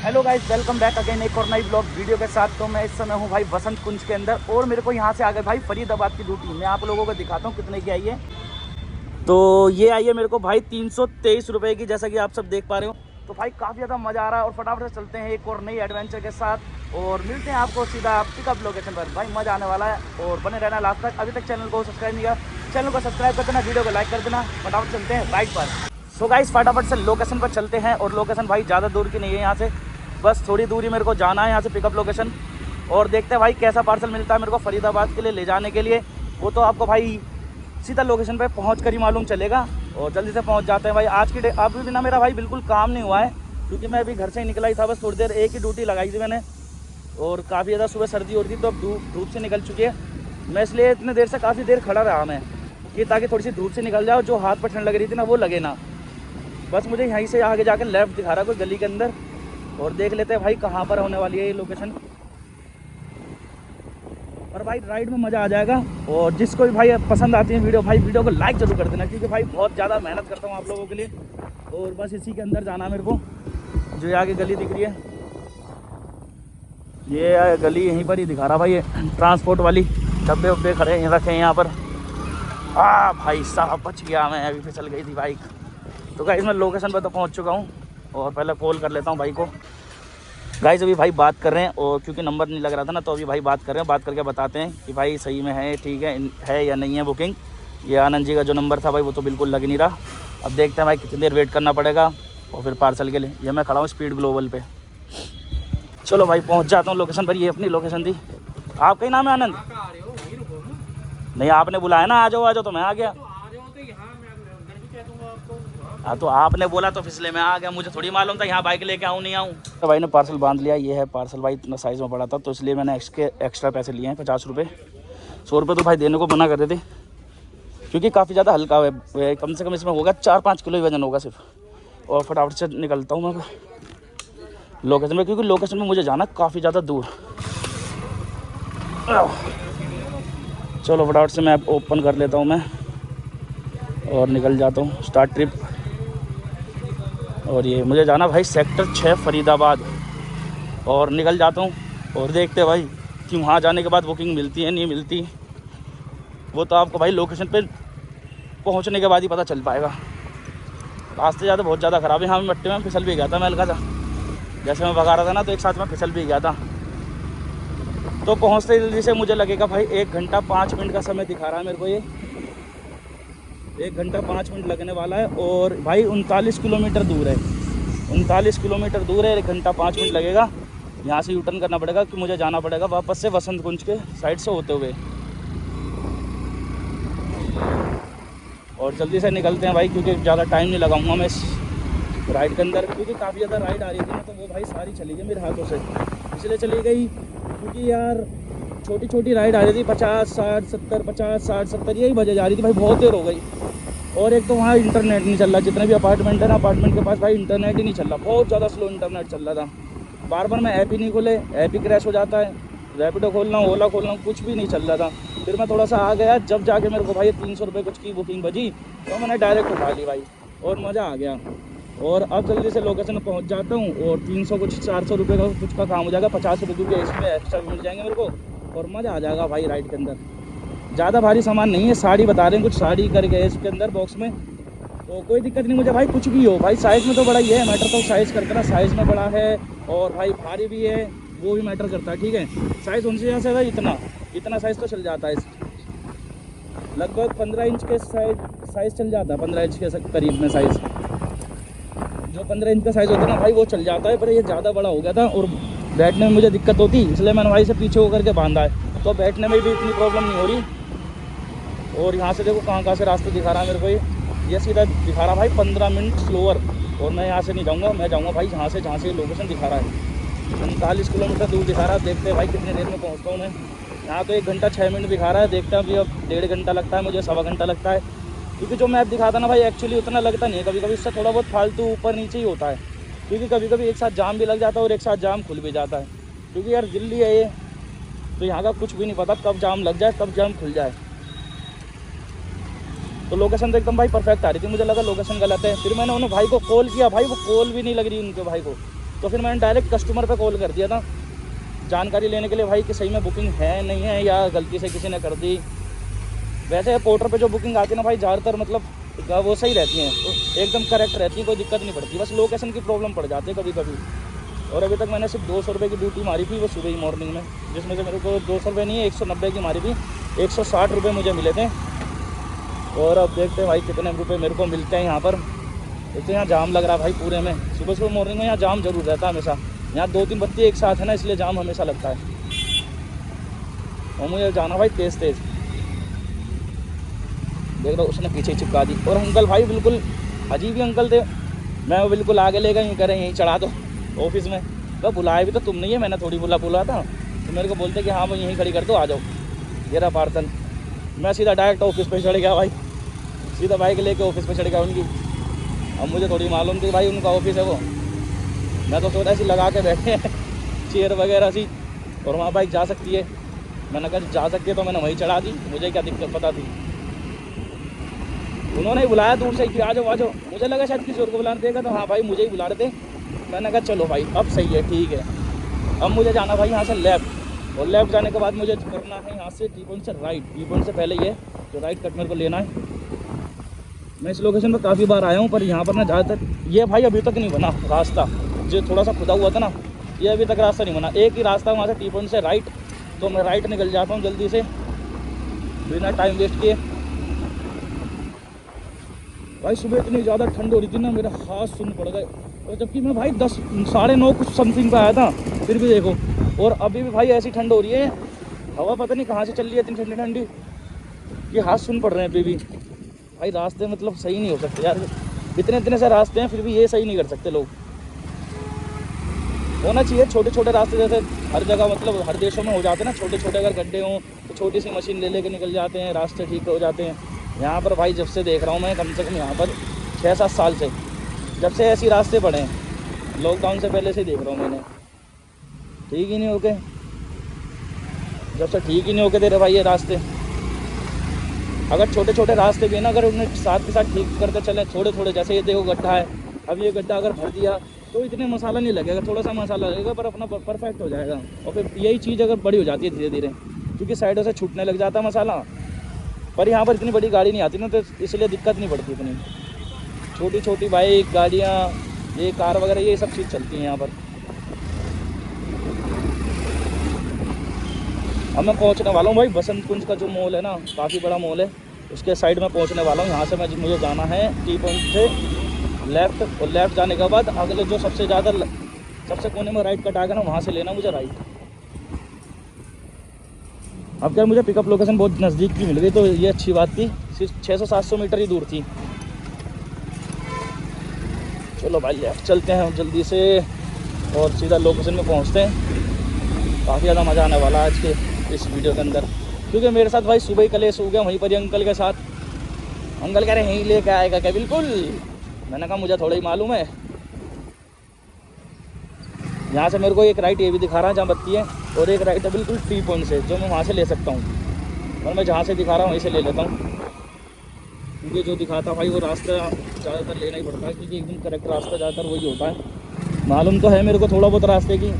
Hello guys, welcome back again एक और नई ब्लॉग वीडियो के साथ। तो मैं इस समय हूँ भाई बसंत कुंज के अंदर और मेरे को यहाँ से आगे भाई फरीदाबाद की ड्यूटी मैं आप लोगों को दिखाता हूँ कितने की आई है। तो ये आई है मेरे को भाई 323 रुपये की, जैसा कि आप सब देख पा रहे हो। तो भाई काफ़ी ज़्यादा मज़ा आ रहा है और फटाफट से चलते हैं एक और नई एडवेंचर के साथ और मिलते हैं आपको सीधा पिकअप लोकेशन पर। भाई मज़ा आने वाला है और बने रहना लास्ट तक। अभी तक चैनल को सब्सक्राइब नहीं किया, चैनल को सब्सक्राइब कर देना, वीडियो को लाइक कर देना। फटाफट चलते हैं राइड पर। सो गाइस फटाफट से लोकेशन पर चलते हैं और लोकेशन भाई ज़्यादा दूर की नहीं है यहाँ से, बस थोड़ी दूरी मेरे को जाना है यहाँ से पिकअप लोकेशन। और देखते हैं भाई कैसा पार्सल मिलता है मेरे को फरीदाबाद के लिए ले जाने के लिए। वो तो आपको भाई सीधा लोकेशन पे पहुँच कर ही मालूम चलेगा और जल्दी से पहुँच जाते हैं भाई। आज की अभी भी ना मेरा भाई बिल्कुल काम नहीं हुआ है क्योंकि मैं अभी घर से ही निकला ही था, बस थोड़ी देर एक ही ड्यूटी लगाई थी मैंने और काफ़ी ज़्यादा सुबह सर्दी हो रही थी तो अब धूप से निकल चुकी है। मैं इसलिए इतने देर से काफ़ी देर खड़ा रहा मैं कि ताकि थोड़ी सी धूप से निकल जाए और जो हाथ पर ठंड लग रही थी ना वो लगे ना। बस मुझे यहीं से आगे जाकर लेफ्ट दिखा रहा कोई गली के अंदर और देख लेते हैं भाई कहाँ पर होने वाली है ये लोकेशन। और भाई राइड में मज़ा आ जाएगा और जिसको भी भाई पसंद आती है वीडियो को लाइक जरूर कर देना क्योंकि भाई बहुत ज़्यादा मेहनत करता हूँ आप लोगों के लिए। और बस इसी के अंदर जाना मेरे को, जो ये आगे गली दिख रही है ये गली यहीं पर ही दिखा रहा भाई। ये ट्रांसपोर्ट वाली डब्बे वब्बे खड़े हैं रखे हैं यहाँ पर। भाई साहब बच गया मैं, अभी फिसल गई थी बाइक। तो गाइस मैं लोकेशन पर तो पहुँच चुका हूँ और पहले कॉल कर लेता हूँ भाई को। गाइस अभी भाई बात कर रहे हैं और क्योंकि नंबर नहीं लग रहा था ना तो अभी भाई बात कर रहे हैं, बात करके बताते हैं कि भाई सही में है, ठीक है या नहीं है बुकिंग। ये आनंद जी का जो नंबर था भाई वो तो बिल्कुल लग नहीं रहा। अब देखते हैं भाई कितनी देर वेट करना पड़ेगा और फिर पार्सल के लिए। ये मैं खड़ा हूँ स्पीड ग्लोबल पे। चलो भाई पहुँच जाता हूँ लोकेशन पर। ये अपनी लोकेशन थी। आपका ही नाम है आनंद? नहीं आपने बुलाया ना, आ जाओ तो मैं आ गया। हाँ तो आपने बोला तो फिसले में आ गया, मुझे थोड़ी मालूम था यहाँ बाइक लेके आऊँ नहीं आऊँ। तो भाई ने पार्सल बांध लिया। ये है पार्सल भाई, इतना साइज़ में पड़ा था तो इसलिए मैंने एक्स्ट्रा पैसे लिए हैं 50 रुपये। 100 रुपये तो भाई देने को मना कर रहे थे क्योंकि काफ़ी ज़्यादा हल्का है, कम से कम इसमें होगा 4-5 किलो ही वजन होगा सिर्फ। और फटाफट से निकलता हूँ मैं लोकेशन में क्योंकि लोकेशन में मुझे जाना काफ़ी ज़्यादा दूर। चलो फटाफट से मैं ओपन कर लेता हूँ मैं और निकल जाता हूँ स्टार्ट ट्रिप। और ये मुझे जाना भाई सेक्टर 6 फरीदाबाद और निकल जाता हूँ और देखते हैं भाई कि वहाँ जाने के बाद बुकिंग मिलती है नहीं मिलती। वो तो आपको भाई लोकेशन पे पहुँचने के बाद ही पता चल पाएगा। रास्ते ज़्यादा बहुत ज़्यादा ख़राब है। यहाँ मिट्टी में फिसल भी गया था मैं हल्का सा, जैसे मैं भगा रहा था ना तो एक साथ में फिसल भी गया था। तो पहुँचते जल्दी से मुझे लगेगा भाई 1 घंटा 5 मिनट का समय दिखा रहा है मेरे को। ये 1 घंटा 5 मिनट लगने वाला है और भाई 39 किलोमीटर दूर है। 39 किलोमीटर दूर है, 1 घंटा 5 मिनट लगेगा। यहाँ से यूटर्न करना पड़ेगा कि मुझे जाना पड़ेगा वापस से बसंत कुंज के साइड से होते हुए। और जल्दी से निकलते हैं भाई क्योंकि ज़्यादा टाइम नहीं लगाऊंगा मैं इस राइड के अंदर क्योंकि काफ़ी ज़्यादा राइड आ रही थी ना तो वो भाई सारी चली गई मेरे हाथों से, इसलिए चली गई क्योंकि यार छोटी छोटी राइड आ रही थी 50 60 70 50 60 70 यही बजे जा रही थी भाई, बहुत देर हो गई। और एक तो वहाँ इंटरनेट नहीं चल रहा, जितने भी अपार्टमेंट है ना अपार्टमेंट के पास भाई इंटरनेट ही नहीं चल रहा, बहुत ज़्यादा स्लो इंटरनेट चल रहा था। बार बार मैं ऐप ही नहीं खोले, ऐप ही क्रैश हो जाता है, रैपिडो खोलना हूँ ओला खोलना हूँ कुछ भी नहीं चल रहा था। फिर मैं थोड़ा सा आ गया, जब जाके मेरे को भाई 300 रुपये कुछ की बुकिंग बजी तो मैंने डायरेक्ट उठा ली भाई और मज़ा आ गया। और अब जल्दी से लोकेशन पर पहुँच जाता हूँ और 300 कुछ 400 रुपये का कुछ का काम हो जाएगा, 50 रुपये क्योंकि इसमें एक्स्ट्रा मिल जाएंगे मेरे को और मज़ा आ जाएगा भाई राइड के अंदर। ज़्यादा भारी सामान नहीं है, साड़ी बता रहे हैं कुछ साड़ी करके है इसके अंदर बॉक्स में, तो कोई दिक्कत नहीं मुझे भाई कुछ भी हो भाई। साइज़ में तो बड़ा ही है, मैटर तो साइज़ करता है ना, साइज़ में बड़ा है और भाई भारी भी है वो भी मैटर करता है, ठीक है। साइज़ उनसे यहाँ से इतना साइज़ तो चल जाता है, लगभग 15 इंच के साइज़ चल जाता है, 15 इंच के करीब में साइज़, जो 15 इंच का साइज़ होता है ना भाई वो चल जाता है। पर ये ज़्यादा बड़ा हो गया था और बैठने में मुझे दिक्कत होती इसलिए मैंने भाई से पीछे होकर के बांधा है तो बैठने में भी इतनी प्रॉब्लम नहीं हो रही। और यहाँ से देखो कहाँ से रास्ता दिखा रहा है मेरे को, ये सीधा दिखा रहा भाई 15 मिनट स्लोअर और मैं यहाँ से नहीं जाऊँगा, मैं जाऊँगा भाई जहाँ से लोकेशन दिखा रहा है। 39 किलोमीटर दूर दिखा रहा है, देखते हैं भाई कितनी देर में पहुँचता हूँ मैं। यहाँ तो 1 घंटा 6 मिनट दिखा रहा है, देखते हैं अभी अब 1.5 घंटा लगता है मुझे, 1.25 घंटा लगता है क्योंकि जो मैप दिखाता ना भाई एक्चुअली उतना लगता नहीं है, कभी कभी इससे थोड़ा बहुत फालतू ऊपर नीचे ही होता है क्योंकि कभी कभी एक साथ जाम भी लग जाता है और एक साथ जाम खुल भी जाता है क्योंकि यार दिल्ली है ये तो यहाँ का कुछ भी नहीं पता कब जाम लग जाए कब जाम खुल जाए। तो लोकेशन तो एकदम भाई परफेक्ट आ रही थी, मुझे लगा लोकेशन गलत है। फिर मैंने उन्हें भाई को कॉल किया, भाई वो कॉल भी नहीं लग रही उनके भाई को, तो फिर मैंने डायरेक्ट कस्टमर पे कॉल कर दिया था जानकारी लेने के लिए भाई कि सही में बुकिंग है नहीं है या गलती से किसी ने कर दी। वैसे पोर्टर पे जो बुकिंग आती है ना भाई ज़्यादातर मतलब वो सही रहती हैं, तो एकदम करेक्ट रहती है, कोई दिक्कत नहीं पड़ती, बस लोकेशन की प्रॉब्लम पड़ जाती है कभी कभी। और अभी तक मैंने सिर्फ 200 रुपये की ड्यूटी मारी थी वो सुबह ही मॉर्निंग में, जिसमें से मेरे को 200 रुपये नहीं है 190 की मारी थी, 160 रुपये मुझे मिले थे। और अब देखते हैं भाई कितने रुपये मेरे को मिलते हैं यहाँ पर। एक तो यहाँ जाम लग रहा है भाई पूरे में, सुबह सुबह मॉर्निंग में यहाँ जाम जरूर रहता है हमेशा। यहाँ 2-3 बत्ती एक साथ है ना, इसलिए जाम हमेशा लगता है। और मुझे जाना भाई तेज़ तेज़, देख रहा उसने पीछे चिपका दी। और अंकल भाई बिल्कुल अजीब ही अंकल थे, मैं वो बिल्कुल आगे ले गई, करें यहीं चढ़ा दो ऑफिस में। तो बुलाया भी तो तुम नहीं है, मैंने थोड़ी बुला था, तो मेरे को बोलते कि हाँ वो यहीं खड़ी कर दो, आ जाओ ये रहा पार्सल। मैं सीधा डायरेक्ट ऑफिस पे चढ़ गया भाई, सीधा बाइक लेके ऑफिस पे चढ़ गया उनकी। अब मुझे थोड़ी मालूम थी भाई उनका ऑफिस है वो, मैं तो सोचा ऐसी लगा के बैठे हैं चेयर वगैरह सी, और वहाँ बाइक जा सकती है। मैंने कहा जा सकती है तो मैंने वहीं चढ़ा दी, मुझे क्या दिक्कत पता थी। उन्होंने ही बुलाया दूर से कि आ जाओ आ जाओ, मुझे लगा शायद किसी और को बुलाने देगा, तो हाँ भाई मुझे ही बुला रहे थे। मैंने कहा चलो भाई अब सही है ठीक है। अब मुझे जाना भाई यहाँ से लेफ़्ट, और लेफ़्ट जाने के बाद मुझे करना है यहाँ से टी पॉइंट से राइट। टी पॉइंट से पहले ये जो राइट कट मेरे को लेना है। मैं इस लोकेशन पर काफ़ी बार आया हूँ, पर यहाँ पर ना ज़्यादातर ये भाई अभी तक नहीं बना रास्ता, जो थोड़ा सा खुदा हुआ था ना, ये अभी तक रास्ता नहीं बना। एक ही रास्ता वहाँ से टी पॉइंट से राइट, तो मैं राइट निकल जाता हूँ जल्दी से बिना टाइम वेस्ट किए। भाई सुबह इतनी ज़्यादा ठंड हो रही थी ना, मेरे हाथ सुन पड़ गए, और जबकि मैं भाई 10 साढ़े 9 कुछ समथिंग पे आया था, फिर भी देखो। और अभी भी भाई ऐसी ठंड हो रही है, हवा पता नहीं कहाँ से चल रही है इतनी ठंडी ठंडी, ये हाथ सुन पड़ रहे हैं अभी भी। भाई रास्ते मतलब सही नहीं हो सकते यार, इतने से रास्ते हैं फिर भी ये सही नहीं कर सकते लोग। होना चाहिए छोटे छोटे रास्ते, जैसे हर जगह मतलब हर देशों में हो जाते हैं ना, छोटे छोटे अगर गड्ढे हों तो छोटी सी मशीन ले लेके निकल जाते हैं, रास्ते ठीक हो जाते हैं। यहाँ पर भाई जब से देख रहा हूँ मैं, कम से कम यहाँ पर 6-7 साल से, जब से ऐसे रास्ते पड़े हैं, लॉकडाउन से पहले से देख रहा हूँ मैंने, ठीक ही नहीं होके, जब से ठीक ही नहीं होके दे रहे भाई ये रास्ते। अगर छोटे छोटे रास्ते भी है ना, अगर उन्हें साथ के साथ ठीक करते चले थोड़े थोड़े, जैसे ये देखो गड्ढा है, अब ये गड्ढा अगर भर दिया तो इतने मसाला नहीं लगेगा, थोड़ा सा मसाला लगेगा पर अपना परफेक्ट हो जाएगा। और फिर यही चीज़ अगर बड़ी हो जाती है धीरे धीरे, क्योंकि साइडों से छूटने लग जाता है मसाला, पर यहाँ पर इतनी बड़ी गाड़ी नहीं आती ना, तो इसलिए दिक्कत नहीं पड़ती इतनी। छोटी छोटी बाइक गाड़ियाँ, ये कार वगैरह, ये सब चीज़ चलती हैं यहाँ पर। अब मैं पहुँचने वाला हूँ भाई बसंत कुंज का जो मॉल है ना, काफ़ी बड़ा मॉल है, उसके साइड में पहुँचने वाला हूँ। यहाँ से मुझे जाना है टी पॉइंट से लेफ़्ट, और लेफ़्ट जाने के बाद अगले जो सबसे कोने में राइट कट आएगा ना, वहाँ से लेना मुझे राइट। अब क्या मुझे पिकअप लोकेशन बहुत नज़दीक की मिल गई, तो ये अच्छी बात थी, सिर्फ 600-700 मीटर ही दूर थी। चलो भाई लेफ्ट चलते हैं जल्दी से और सीधा लोकेशन में पहुंचते हैं। काफ़ी ज़्यादा मज़ा आने वाला है आज के इस वीडियो के अंदर, क्योंकि मेरे साथ भाई सुबह ही कलेश हो गया वहीं पर ही अंकल के साथ। अंकल कह रहे हैं यहीं लेके आएगा क्या? बिल्कुल। मैंने कहा मुझे थोड़ा ही मालूम है। यहाँ से मेरे को एक राइट ये भी दिखा रहा है जहाँ बत्ती है, और एक राइट है बिल्कुल टी पॉइंट से, जो मैं वहाँ से ले सकता हूँ, और मैं जहाँ से दिखा रहा हूँ वहीं से ले लेता हूँ, क्योंकि जो दिखाता भाई वो रास्ता ज़्यादातर लेना ही पड़ता है, क्योंकि एकदम करेक्ट रास्ता ज़्यादातर वही होता है। मालूम तो है मेरे को थोड़ा बहुत रास्ते की,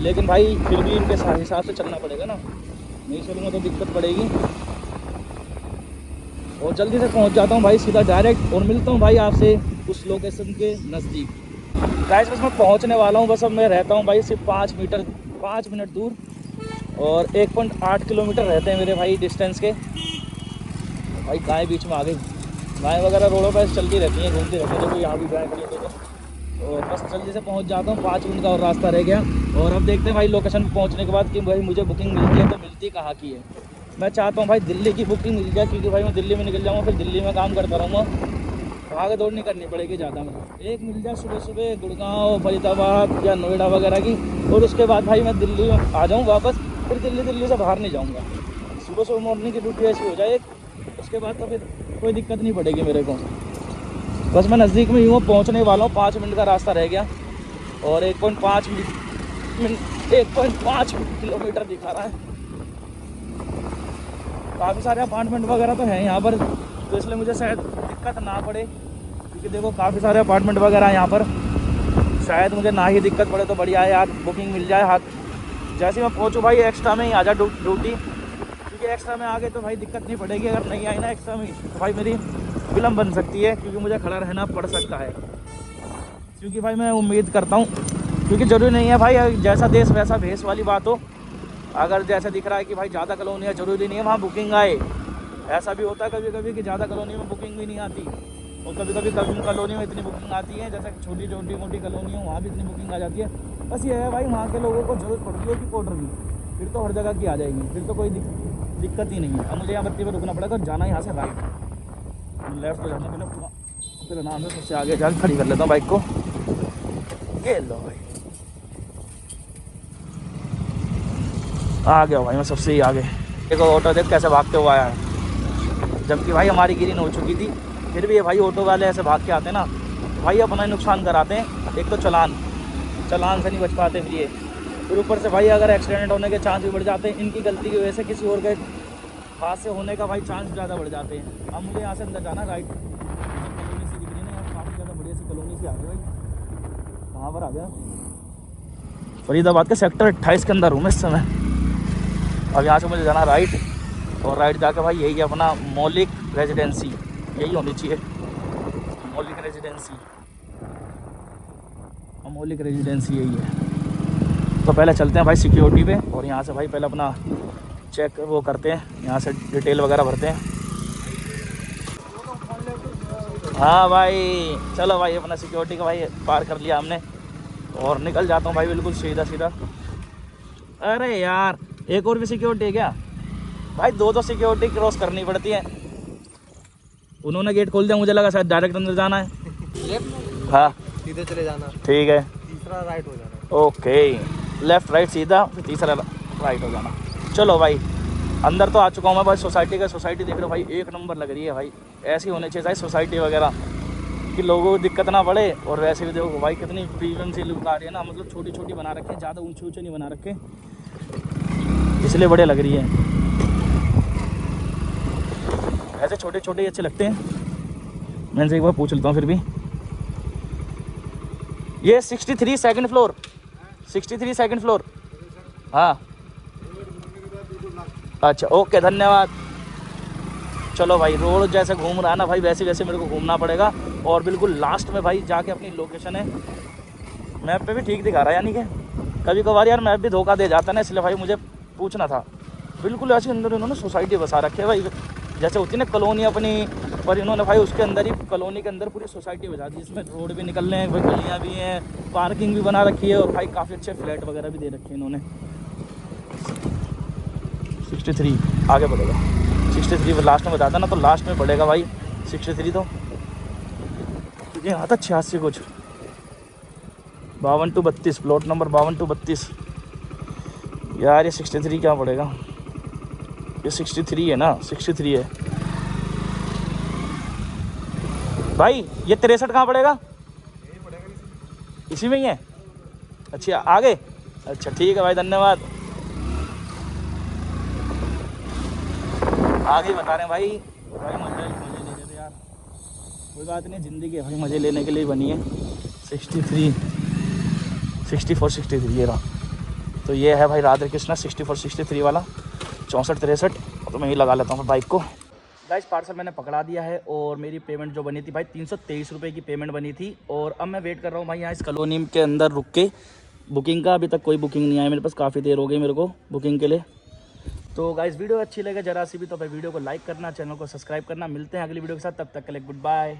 लेकिन भाई फिर भी इनके हिसाब से चलना पड़ेगा ना, नहीं चलूँगा तो दिक्कत पड़ेगी। और जल्दी से पहुँच जाता हूँ भाई सीधा डायरेक्ट, और मिलता हूँ भाई आपसे उस लोकेशन के नज़दीक। गाइस बस मैं पहुंचने वाला हूं, बस अब मैं रहता हूं भाई सिर्फ 5 मिनट दूर, और 1.8 किलोमीटर रहते हैं मेरे भाई डिस्टेंस के। भाई गाय बीच में आ गई, गाय वगैरह रोडों पर चलती रहती हैं, घूमती रहती हैं, देखो यहाँ भी गाय खड़ी है देखो। और बस जल्दी से पहुंच जाता हूँ, 5 मिनट का और रास्ता रह गया। और अब देखते हैं भाई लोकेशन पर पहुँचने के बाद कि भाई मुझे बुकिंग मिलती है तो मिलती कहाँ की है। मैं चाहता हूँ भाई दिल्ली की बुकिंग मिल जाए, क्योंकि भाई मैं दिल्ली में निकल जाऊँगा, फिर दिल्ली में काम करता रहूँगा, भाग दौड़ नहीं करनी पड़ेगी ज़्यादा। में एक मिल जाए सुबह सुबह गुड़गांव, फरीदाबाद या नोएडा वगैरह की, और उसके बाद भाई मैं दिल्ली में आ जाऊँ वापस, फिर दिल्ली से बाहर नहीं जाऊँगा। सुबह सुबह मॉर्निंग की ड्यूटी ऐसी हो जाए एक, उसके बाद तो फिर कोई दिक्कत नहीं पड़ेगी मेरे को। बस मैं नज़दीक में ही हूँ, पहुँचने वाला हूँ, 5 मिनट का रास्ता रह गया, और 1.5 किलोमीटर दिखा रहा है। काफ़ी सारे अपार्टमेंट वगैरह तो हैं यहाँ पर, तो इसलिए मुझे शायद दिक्कत ना पड़े, क्योंकि देखो काफ़ी सारे अपार्टमेंट वगैरह यहाँ पर शायद मुझे ना ही दिक्कत पड़े तो बढ़िया है यार, बुकिंग मिल जाए हाथ। जैसे मैं पहुँचूँ भाई एक्स्ट्रा में ही आ जा ड्यूटी, क्योंकि एक्स्ट्रा में आ गए तो भाई दिक्कत नहीं पड़ेगी। अगर नहीं आई ना एक्स्ट्रा में तो भाई मेरी विलम्ब बन सकती है, क्योंकि मुझे खड़ा रहना पड़ सकता है। क्योंकि भाई मैं उम्मीद करता हूँ, क्योंकि ज़रूरी नहीं है भाई जैसा देश वैसा भेस वाली बात हो। अगर जैसा दिख रहा है कि भाई ज़्यादा कॉलोनी है, ज़रूरी नहीं है वहाँ बुकिंग आए। ऐसा भी होता है कभी कभी कि ज़्यादा कॉलोनी में बुकिंग भी नहीं आती, और कभी कभी कॉलोनी में इतनी बुकिंग आती है, जैसा छोटी छोटी मोटी कॉलोनी है वहाँ भी इतनी बुकिंग आ जाती है। बस ये है भाई वहाँ के लोगों को जरूरत पड़ती है कि कोटर की, फिर तो हर जगह की आ जाएगी, फिर तो कोई दिक्कत ही नहीं है। अब मुझे यहाँ बत्ती पर रुकना पड़ेगा और जाना यहाँ से राइट, लेफ्ट हो जाना फिर नाम है सबसे आगे जाकर खड़ी कर लेता हूँ बाइक को। ये लो भाई आ गया भाई मैं सबसे ही आगे। देखो ऑटो देख कैसे भागते हुआ आया है, जबकि भाई हमारी ग्रीन हो चुकी थी। फिर भी ये भाई ऑटो वाले ऐसे भाग के आते हैं ना, तो भाई अपना ही नुकसान कराते हैं। एक तो चलान से नहीं बच पाते फिर ऊपर से भाई अगर एक्सीडेंट होने के चांस भी बढ़ जाते हैं, इनकी गलती की वजह से किसी और के हादसे होने का भाई चांस ज़्यादा बढ़ जाते हैं। अब मुझे यहाँ से अंदर जाना राइट, कॉलोनी सी दिख रही है ना, काफ़ी ज़्यादा बढ़िया सी कॉलोनी सी आ गई भाई। कहाँ पर आ गया? फरीदाबाद के सेक्टर 28 के अंदर हूँ मैं इस समय। अब यहाँ से मुझे जाना राइट, और राइट जाकर भाई यही है अपना मौलिक रेजिडेंसी, यही होनी चाहिए मौलिक रेजिडेंसी यही है। तो पहले चलते हैं भाई सिक्योरिटी पे, और यहाँ से भाई पहले अपना चेक वो करते हैं, यहाँ से डिटेल वगैरह भरते हैं। हाँ भाई चलो भाई अपना सिक्योरिटी का भाई पार कर लिया हमने, और निकल जाता हूँ भाई बिल्कुल सीधा सीधा। अरे यार एक और भी सिक्योरिटी है क्या भाई? दो सिक्योरिटी क्रॉस करनी पड़ती है। उन्होंने गेट खोल दिया, मुझे लगा शायद डायरेक्ट अंदर जाना है। हाँ सीधे चले जाना, ठीक है, तीसरा राइट हो जाना। ओके लेफ्ट राइट सीधा, फिर तीसरा राइट हो जाना। चलो भाई अंदर तो आ चुका हूँ मैं भाई सोसाइटी का। सोसाइटी देख रहे हो भाई एक नंबर लग रही है भाई, ऐसी होनी चाहिए सोसाइटी वगैरह कि लोगों को दिक्कत ना पड़े। और वैसे भी देखो भाई कितनी प्रीमियम सी लुक आ रही है ना, मतलब छोटी छोटी बना रखे हैं, ज़्यादा ऊंचे ऊंचे नहीं बना रखे, इसलिए बढ़िया लग रही है। ऐसे छोटे छोटे अच्छे लगते हैं। मैंने से एक बार पूछ लेता हूँ फिर भी। ये 63 सेकंड फ्लोर, 63 सेकंड फ्लोर। हाँ अच्छा ओके धन्यवाद। चलो भाई रोड जैसे घूम रहा है ना भाई, वैसे वैसे मेरे को घूमना पड़ेगा। और बिल्कुल लास्ट में भाई जाके अपनी लोकेशन है, मैप पे भी ठीक दिखा रहा है, यानी कि कभी कभार यार मैप भी धोखा दे जाता है ना, इसलिए भाई मुझे पूछना था। बिल्कुल ऐसे अंदर इन्होंने सोसाइटी बसा रखी है भाई, जैसे होती है ना कॉलोनी अपनी, पर इन्होंने भाई उसके अंदर ही कॉलोनी के अंदर पूरी सोसाइटी बजा दी, जिसमें रोड भी निकलने हैं, भाई गलियाँ भी हैं, पार्किंग भी बना रखी है, और भाई काफ़ी अच्छे फ्लैट वगैरह भी दे रखे हैं इन्होंने। 63 आगे बढ़ेगा, 63 लास्ट में बताता ना, तो लास्ट में बढ़ेगा भाई 63 तो ये आता 86 कुछ 52 32 प्लॉट नंबर 52 32 यार। ये 63 क्या पड़ेगा? ये 63 है ना, 63 है भाई। ये 63 कहाँ पड़ेगा? इसी में ही है। अच्छा आगे, अच्छा ठीक है भाई धन्यवाद। आगे बता रहे हैं भाई। भाई मजे ले रहे थे यार, कोई बात नहीं, ज़िंदगी है भाई मज़े लेने के लिए बनी है। 63 64 63 ये रहा। तो ये है भाई राधे कृष्णा 64 63 वाला 64 63। तो मैं ही लगा लेता हूँ बाइक को। गाइस पार्सल मैंने पकड़ा दिया है, और मेरी पेमेंट जो बनी थी भाई 323 रुपये की पेमेंट बनी थी। और अब मैं वेट कर रहा हूँ भाई यहाँ इस कॉलोनी के अंदर रुक के बुकिंग का। अभी तक कोई बुकिंग नहीं आई मेरे पास, काफ़ी देर हो गई मेरे को बुकिंग के लिए। तो गाइस वीडियो अच्छी लगे जरा सी भी तो भाई वीडियो को लाइक करना, चैनल को सब्सक्राइब करना। मिलते हैं अगली वीडियो के साथ, तब तक के लिए गुड बाय।